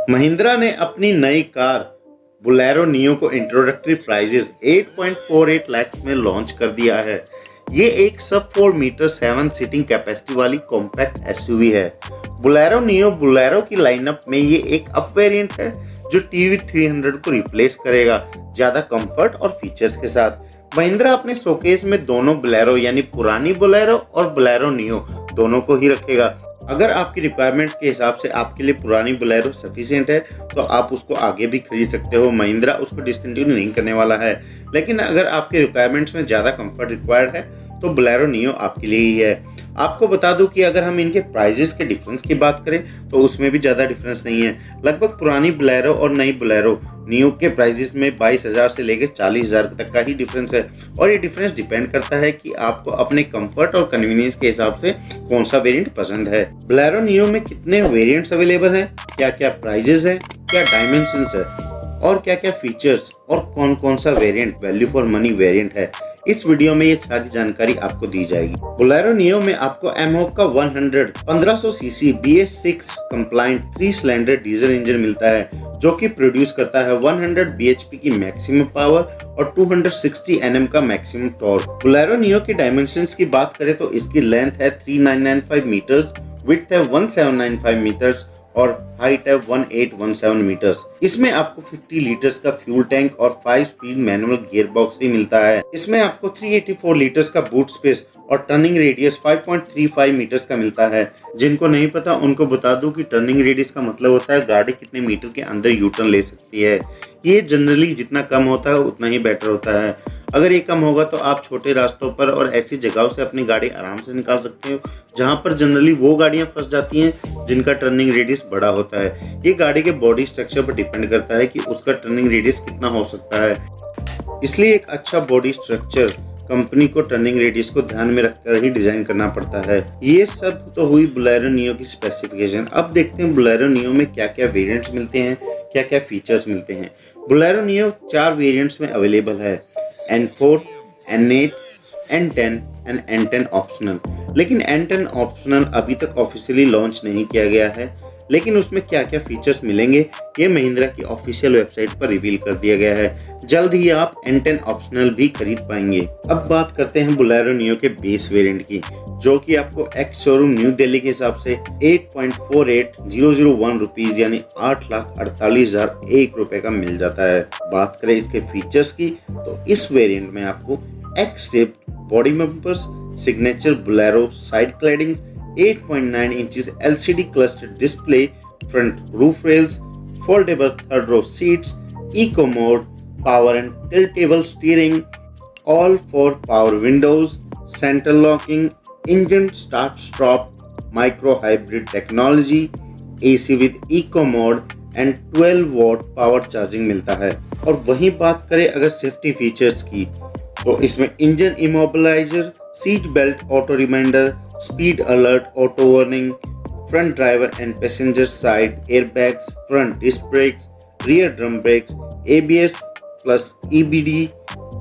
महिंद्रा ने अपनी नई कार बोलेरो नियो को इंट्रोडक्टरी प्राइजेस 8.48 लाख में लॉन्च कर दिया है। ये एक सब 4 मीटर 7 सीटिंग कैपेसिटी वाली कॉम्पैक्ट एसयूवी है। बोलेरो नियो बोलेरो की लाइनअप में ये एक अप वेरिएंट है जो टीवी 300 को रिप्लेस करेगा ज्यादा कंफर्ट और फीचर्स के साथ। महिंद्रा अपने शोकेस में दोनों बोलेरो यानी पुरानी बोलेरो और बोलेरो नियो दोनों को ही रखेगा। अगर आपकी रिक्वायरमेंट के हिसाब से आपके लिए पुरानी बोलेरो सफिशिएंट है तो आप उसको आगे भी खरीद सकते हो। महिंद्रा उसको डिसकंटिन्यू नहीं करने वाला है। लेकिन अगर आपके रिक्वायरमेंट्स में ज़्यादा कंफर्ट रिक्वायर्ड है तो बोलेरो नियो आपके लिए ही है। आपको बता दूं कि अगर हम इनके प्राइजेस के डिफरेंस की बात करें तो उसमें भी ज़्यादा डिफरेंस नहीं है। लगभग पुरानी बोलेरो और नई बोलेरो नियो के प्राइजेस में 22,000 से लेकर 40,000 तक का ही डिफरेंस है। और ये डिफरेंस डिपेंड करता है कि आपको अपने कंफर्ट और कन्वीनियंस के हिसाब से कौन सा वेरिएंट पसंद है। बोलेरो नियो में कितने वेरिएंट्स अवेलेबल हैं, क्या क्या प्राइजेस है, क्या डायमेंशंस है और क्या क्या फीचर्स और कौन कौन सा variant value for money variant है, इस वीडियो में ये सारी जानकारी आपको दी जाएगी। बोलेरो नियो में आपको एमहोक का 1500 cc BS6 compliant 3 cylinder diesel engine मिलता है जो कि प्रोड्यूस करता है 100 bhp की मैक्सिमम पावर और 260 Nm का मैक्सिमम टॉर्क। बोलेरो नियो की डायमेंशंस की बात करें तो इसकी लेंथ है 3995 मीटर्स, विड्थ है 1795 मीटर्स और हाइट है 1817 मीटर्स। इसमें आपको 50 लीटर्स का फ्यूल टैंक और 5 स्पीड मैनुअल गियर बॉक्स ही मिलता है। इसमें आपको 384 लीटर्स का बूट स्पेस और टर्निंग रेडियस 5.35 मीटर्स का मिलता है। जिनको नहीं पता उनको बता दूं कि टर्निंग रेडियस का मतलब होता है गाड़ी कितने मीटर के अंदर यू टर्न ले सकती है। ये जनरली जितना कम होता है उतना ही बेटर होता है। अगर ये कम होगा तो आप छोटे रास्तों पर और ऐसी जगहों से अपनी गाड़ी आराम से निकाल सकते हो जहां पर जनरली वो गाड़ियां फंस जाती हैं जिनका टर्निंग रेडियस बड़ा होता है। ये गाड़ी के बॉडी स्ट्रक्चर पर डिपेंड करता है कि उसका टर्निंग रेडियस कितना हो सकता है। इसलिए एक अच्छा बॉडी स्ट्रक्चर कंपनी को टर्निंग रेडियस को ध्यान में रखकर ही डिजाइन करना पड़ता है। ये सब तो हुई बोलेरो नियो की स्पेसिफिकेशन। अब देखते हैं बोलेरो नियो में क्या क्या वेरिएंट्स मिलते हैं, क्या क्या फीचर्स मिलते हैं। बोलेरो नियो 4 वेरिएंट्स में अवेलेबल है, N4, N8, N10 and N10 optional. लेकिन N10 ऑप्शनल अभी तक ऑफिशियली लॉन्च नहीं किया गया है। लेकिन उसमें क्या क्या फीचर्स मिलेंगे ये महिंद्रा की ऑफिशियल वेबसाइट पर रिवील कर दिया गया है। जल्द ही आप N10 ऑप्शनल भी खरीद पाएंगे। अब बात करते हैं बोलेरो नियो के बेस वेरिएंट की, जो कि आपको एक्स शोरूम न्यू दिल्ली के हिसाब से 8.48001 रुपीज यानी 8,48,001 रुपए का मिल जाता है। बात करें इसके फीचर्स की तो इस वेरिएंट में आपको x shaped body bumpers, signature Bolero side claddings, 8.9 inches LCD clustered display, front roof rails, foldable third row seats, eco mode, power and tiltable steering, all 4 power windows, center locking, engine start stop, micro hybrid technology, AC with eco mode and 12 watt power charging मिलता है। और वहीं बात करें अगर safety features की तो इसमें engine immobiliser, seat belt auto reminder, speed alert auto warning, front driver and passenger side airbags, front disc brakes, rear drum brakes, ABS plus EBD,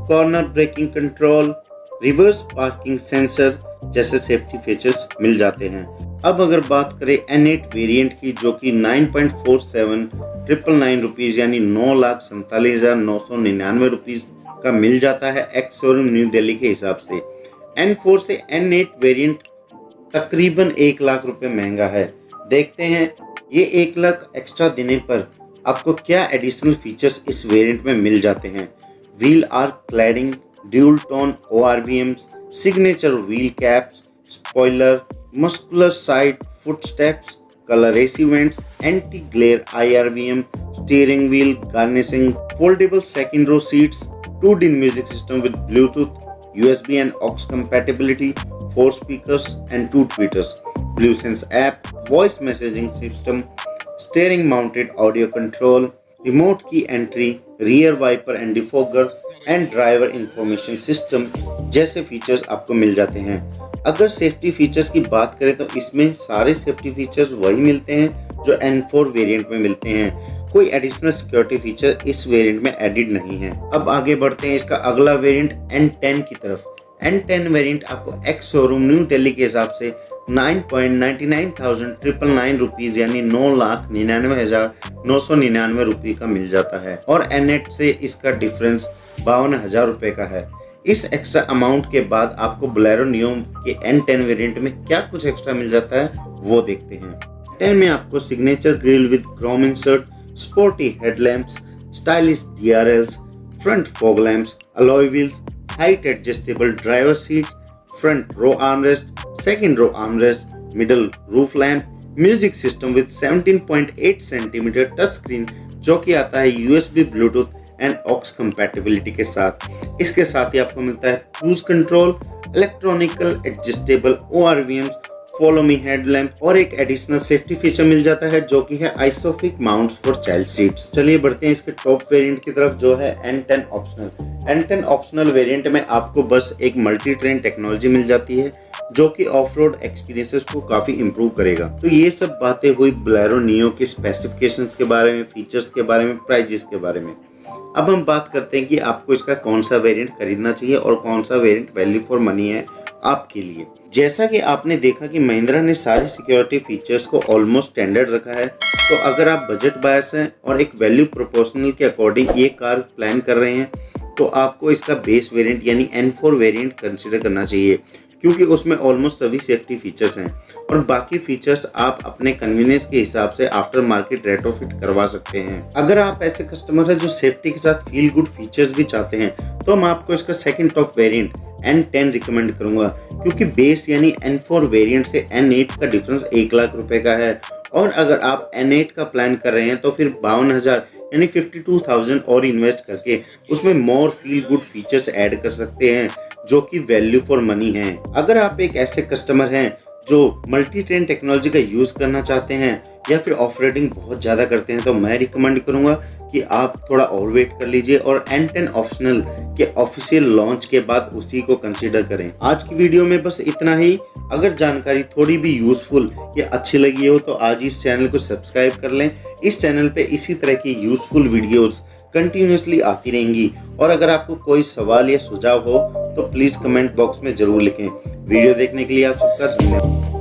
corner braking control, reverse parking sensor जैसे safety features मिल जाते हैं। अब अगर बात करें N8 variant की जो कि 9.47,999 रुपीज यानी 9,47,999 रुपीज का मिल जाता है एक्स शोरूम न्यू दिल्ली के हिसाब से। N4 से N8 वेरिएंट तकरीबन 1 लाख रुपए महंगा है। देखते हैं ये 1 लाख एक्स्ट्रा देने पर आपको क्या एडिशनल फीचर्स इस वेरिएंट में मिल जाते हैं। Wheel arch cladding, dual tone ORVMs, signature wheel caps, spoiler, muscular side foot steps, colour AC vents, anti glare IRVM, steering wheel garnishing, foldable second row seats, 2D music system with Bluetooth, USB and aux compatibility, 4 speakers and 2 tweeters, BlueSense app, voice messaging system, steering mounted audio control, remote key entry, rear wiper and defogger and driver information system जैसे features आपको मिल जाते हैं। अगर safety features की बात करें तो इसमें सारे सेफ्टी फीचर्स वही मिलते हैं जो N4 वेरिएंट में मिलते हैं। कोई एडिशनल सिक्योरिटी फीचर इस वेरिएंट में एडिड नहीं है। अब आगे बढ़ते हैं इसका अगला वेरिएंट N10 की तरफ। N10 वेरिएंट आपको एक्स शोरूम न्यू दिल्ली के हिसाब से 9,99,999 रुपीज यानी 9,99,999 रुपये का मिल जाता है और N8 से इसका डिफरेंस 52,000 रुपये का है। इस एक्स्ट्रा अमाउंट के बाद आपको बोलेरो नियो के N10 वेरिएंट में क्या कुछ एक्स्ट्रा मिल जाता है वो देखते हैं। 10 में आपको signature grille with chrome insert, sporty headlamps, stylish DRLs, front fog lamps, alloy wheels, height adjustable driver seat, front row armrest, second row armrest, middle roof lamp, music system with 17.8 centimetre touch screen जो कि आता है USB, Bluetooth and aux compatibility के साथ। इसके साथ ही आपको मिलता है cruise control, electronical adjustable ORVMs, follow me headlamp और एक एडिशनल सेफ्टी फीचर मिल जाता है जो कि है ISOFIX mounts for child seats. चलिए बढ़ते हैं इसके टॉप वेरिएंट की तरफ जो है N10 optional. N10 optional variant में आपको बस एक मल्टी ट्रेन टेक्नोलॉजी मिल जाती है जो कि ऑफ रोड एक्सपीरियंसेस को काफी इंप्रूव करेगा। तो ये सब बातें हुई बोलेरो नियो के स्पेसिफिकेशंस के बारे में, फीचर्स के बारे में, प्राइजेस के बारे में। अब हम बात करते हैं कि आपको इसका कौन सा वेरिएंट खरीदना चाहिए और कौन सा वेरिएंट वैल्यू फॉर मनी है आपके लिए। जैसा कि आपने देखा कि महिंद्रा ने सारे सिक्योरिटी फीचर्स को ऑलमोस्ट स्टैंडर्ड रखा है, तो अगर आप बजट बायर्स हैं और एक वैल्यू प्रोपोर्शनल के अकॉर्डिंग ये कार प्लान कर रहे हैं तो आपको इसका बेस वेरिएंट यानी N4 वेरिएंट कंसिडर करना चाहिए क्योंकि उसमें ऑलमोस्ट सभी सेफ्टी फीचर्स हैं और बाकी फीचर्स आप अपने कन्वीनियंस के हिसाब से आफ्टर मार्केट रेट्रोफिट करवा सकते हैं। अगर आप ऐसे कस्टमर हैं जो सेफ्टी के साथ फील गुड फीचर्स भी चाहते हैं तो मैं आपको इसका second top variant N10 recommend करूंगा क्योंकि बेस यानी N4 वेरिएंट से N8 का डिफरेंस 1 लाख रुपए का है और अगर आप N8 का प्लान कर रहे हैं तो फिर 52,000 यानी 52,000 और इन्वेस्ट करके उसमें मोर फील गुड फीचर्स ऐड कर सकते हैं जो कि वैल्यू फॉर मनी है। अगर आप एक ऐसे कस्टमर हैं जो मल्टी ट्रेन टेक्नोलॉजी का यूज करना चाहते हैं या फिर ऑफ रोडिंग बहुत ज़्यादा करते हैं तो मैं रिकमेंड करूंगा कि आप थोड़ा और वेट कर लीजिए और N10 ऑप्शनल के ऑफिशियल लॉन्च के बाद उसी को कंसीडर करें। आज की वीडियो में बस इतना ही। अगर जानकारी थोड़ी भी यूजफुल या अच्छी लगी हो तो आज इस चैनल को सब्सक्राइब कर लें। इस चैनल पे इसी तरह की यूजफुल वीडियोस कंटिन्यूसली आती रहेंगी और अगर आपको कोई सवाल या सुझाव हो तो प्लीज़ कमेंट बॉक्स में ज़रूर लिखें। वीडियो देखने के लिए आप सबका धन्यवाद।